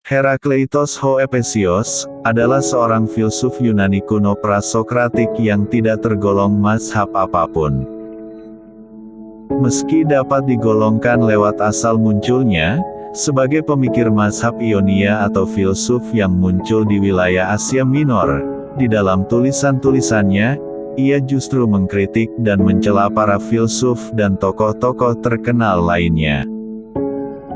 Herakleitos Hoepesios adalah seorang filsuf Yunani kuno prasokratik yang tidak tergolong mazhab apapun. Meski dapat digolongkan lewat asal munculnya, sebagai pemikir mazhab Ionia atau filsuf yang muncul di wilayah Asia Minor, di dalam tulisan-tulisannya, ia justru mengkritik dan mencela para filsuf dan tokoh-tokoh terkenal lainnya.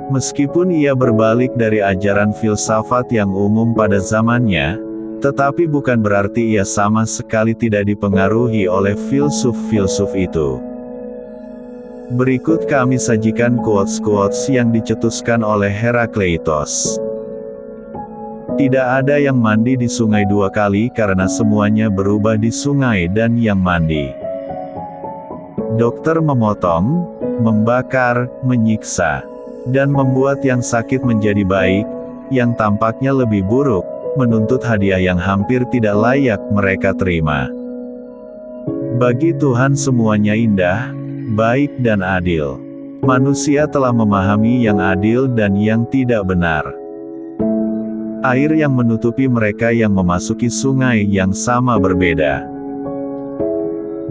Meskipun ia berbalik dari ajaran filsafat yang umum pada zamannya, tetapi bukan berarti ia sama sekali tidak dipengaruhi oleh filsuf-filsuf itu. Berikut kami sajikan quotes-quotes yang dicetuskan oleh Herakleitos. Tidak ada yang mandi di sungai dua kali karena semuanya berubah di sungai dan yang mandi. Dokter memotong, membakar, menyiksa, dan membuat yang sakit menjadi baik, yang tampaknya lebih buruk, menuntut hadiah yang hampir tidak layak mereka terima. Bagi Tuhan semuanya indah, baik dan adil. Manusia telah memahami yang adil dan yang tidak benar. Air yang menutupi mereka yang memasuki sungai yang sama berbeda.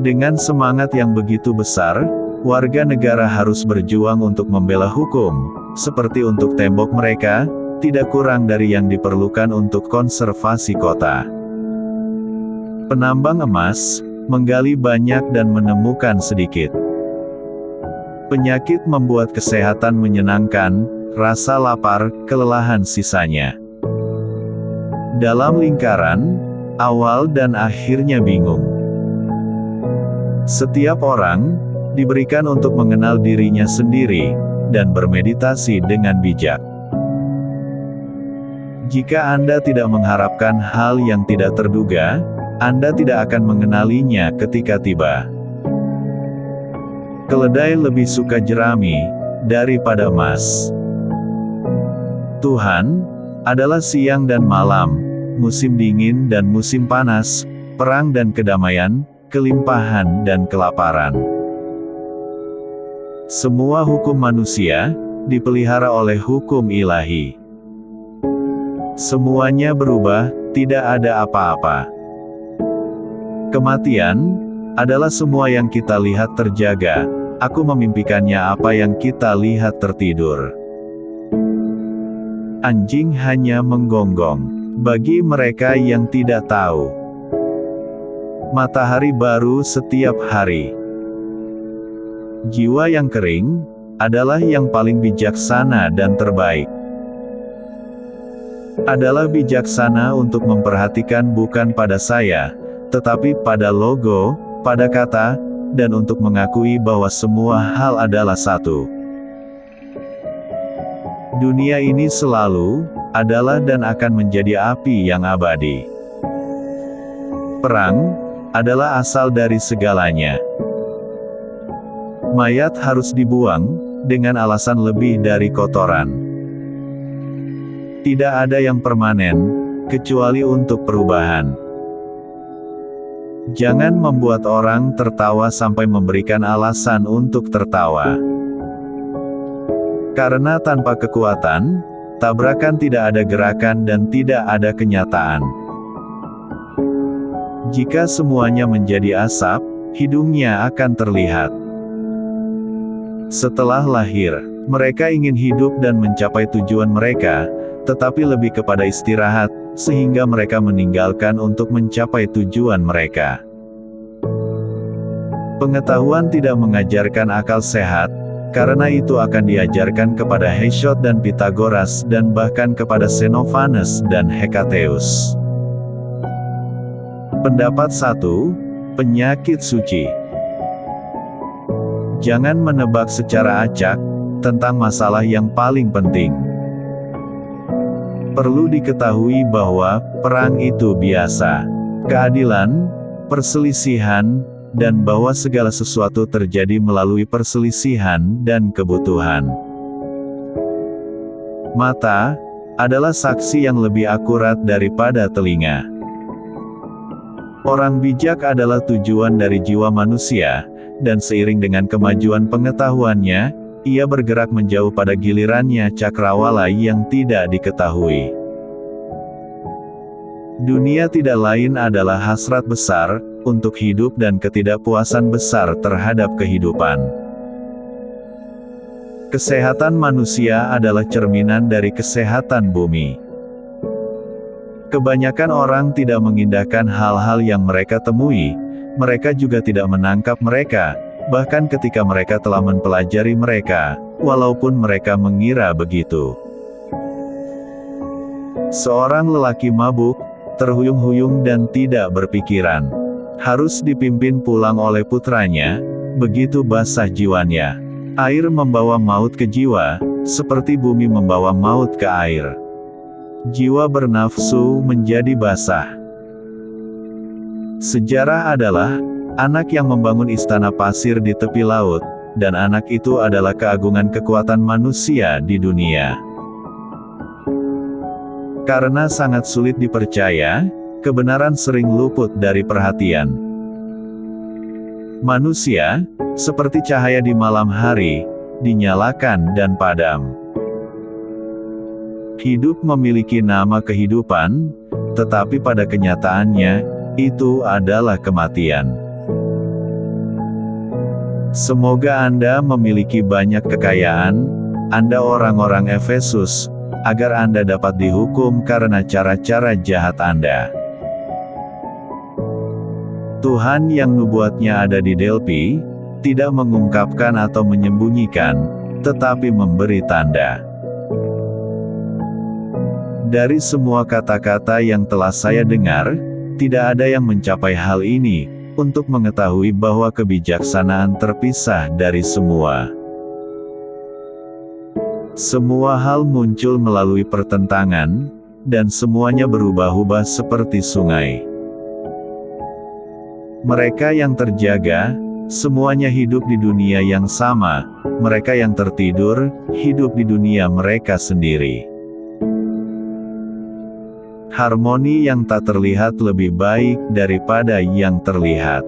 Dengan semangat yang begitu besar, warga negara harus berjuang untuk membela hukum, seperti untuk tembok mereka, tidak kurang dari yang diperlukan untuk konservasi kota. Penambang emas, menggali banyak dan menemukan sedikit. Penyakit membuat kesehatan menyenangkan, rasa lapar, kelelahan sisanya. Dalam lingkaran, awal dan akhirnya bingung. Setiap orang diberikan untuk mengenal dirinya sendiri, dan bermeditasi dengan bijak. Jika Anda tidak mengharapkan hal yang tidak terduga, Anda tidak akan mengenalinya ketika tiba. Keledai lebih suka jerami daripada emas. Tuhan adalah siang dan malam, musim dingin dan musim panas, perang dan kedamaian, kelimpahan dan kelaparan. Semua hukum manusia dipelihara oleh hukum ilahi. Semuanya berubah, tidak ada apa-apa. Kematian adalah semua yang kita lihat terjaga. Aku memimpikannya apa yang kita lihat tertidur. Anjing hanya menggonggong bagi mereka yang tidak tahu. Matahari baru setiap hari. Jiwa yang kering adalah yang paling bijaksana dan terbaik. Adalah bijaksana untuk memperhatikan bukan pada saya, tetapi pada logo, pada kata, dan untuk mengakui bahwa semua hal adalah satu. Dunia ini selalu adalah dan akan menjadi api yang abadi. Perang adalah asal dari segalanya. Mayat harus dibuang dengan alasan lebih dari kotoran. Tidak ada yang permanen kecuali untuk perubahan. Jangan membuat orang tertawa sampai memberikan alasan untuk tertawa. Karena tanpa kekuatan, tabrakan tidak ada gerakan dan tidak ada kenyataan. Jika semuanya menjadi asap, hidungnya akan terlihat. Setelah lahir, mereka ingin hidup dan mencapai tujuan mereka, tetapi lebih kepada istirahat, sehingga mereka meninggalkan untuk mencapai tujuan mereka. Pengetahuan tidak mengajarkan akal sehat, karena itu akan diajarkan kepada Hesiod dan Pythagoras dan bahkan kepada Xenophanes dan Hekateus. Pendapat 1. Penyakit suci. Jangan menebak secara acak tentang masalah yang paling penting. Perlu diketahui bahwa perang itu biasa. Keadilan, perselisihan, dan bahwa segala sesuatu terjadi melalui perselisihan dan kebutuhan. Mata adalah saksi yang lebih akurat daripada telinga. Orang bijak adalah tujuan dari jiwa manusia, dan seiring dengan kemajuan pengetahuannya, ia bergerak menjauh pada gilirannya cakrawala yang tidak diketahui. Dunia tidak lain adalah hasrat besar, untuk hidup dan ketidakpuasan besar terhadap kehidupan. Kesehatan manusia adalah cerminan dari kesehatan bumi. Kebanyakan orang tidak mengindahkan hal-hal yang mereka temui, mereka juga tidak menangkap mereka, bahkan ketika mereka telah mempelajari mereka, walaupun mereka mengira begitu. Seorang lelaki mabuk, terhuyung-huyung dan tidak berpikiran, harus dipimpin pulang oleh putranya, begitu basah jiwanya. Air membawa maut ke jiwa, seperti bumi membawa maut ke air. Jiwa bernafsu menjadi basah. Sejarah adalah, anak yang membangun istana pasir di tepi laut, dan anak itu adalah keagungan kekuatan manusia di dunia. Karena sangat sulit dipercaya, kebenaran sering luput dari perhatian. Manusia, seperti cahaya di malam hari, dinyalakan dan padam. Hidup memiliki nama kehidupan, tetapi pada kenyataannya, itu adalah kematian. Semoga Anda memiliki banyak kekayaan, Anda orang-orang Efesus, agar Anda dapat dihukum karena cara-cara jahat Anda. Tuhan yang nubuatnya ada di Delphi, tidak mengungkapkan atau menyembunyikan, tetapi memberi tanda. Dari semua kata-kata yang telah saya dengar, tidak ada yang mencapai hal ini, untuk mengetahui bahwa kebijaksanaan terpisah dari semua. Semua hal muncul melalui pertentangan, dan semuanya berubah-ubah seperti sungai. Mereka yang terjaga, semuanya hidup di dunia yang sama, mereka yang tertidur, hidup di dunia mereka sendiri. Harmoni yang tak terlihat lebih baik daripada yang terlihat.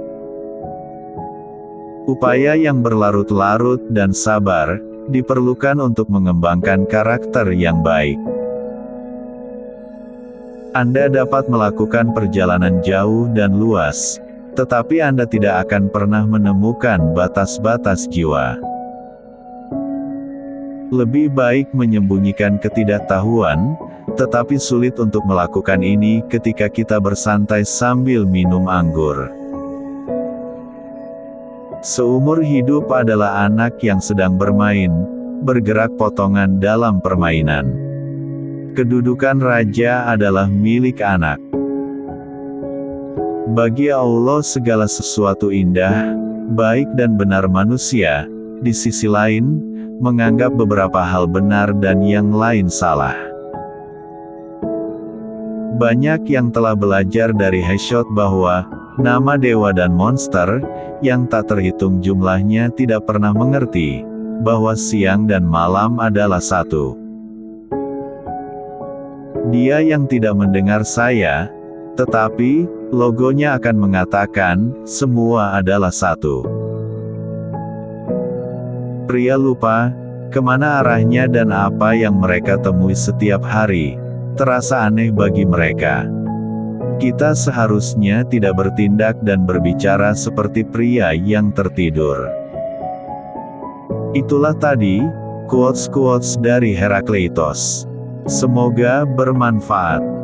Upaya yang berlarut-larut dan sabar, diperlukan untuk mengembangkan karakter yang baik. Anda dapat melakukan perjalanan jauh dan luas, tetapi Anda tidak akan pernah menemukan batas-batas jiwa. Lebih baik menyembunyikan ketidaktahuan, tetapi sulit untuk melakukan ini ketika kita bersantai sambil minum anggur. Seumur hidup adalah anak yang sedang bermain, bergerak potongan dalam permainan. Kedudukan raja adalah milik anak. Bagi Allah segala sesuatu indah, baik dan benar. Manusia, di sisi lain, menganggap beberapa hal benar dan yang lain salah. Banyak yang telah belajar dari Hesiod bahwa, nama dewa dan monster, yang tak terhitung jumlahnya tidak pernah mengerti, bahwa siang dan malam adalah satu. Dia yang tidak mendengar saya, tetapi, logonya akan mengatakan, semua adalah satu. Pria lupa, kemana arahnya dan apa yang mereka temui setiap hari, terasa aneh bagi mereka. Kita seharusnya tidak bertindak dan berbicara seperti pria yang tertidur. Itulah tadi, quotes-quotes dari Herakleitos. Semoga bermanfaat.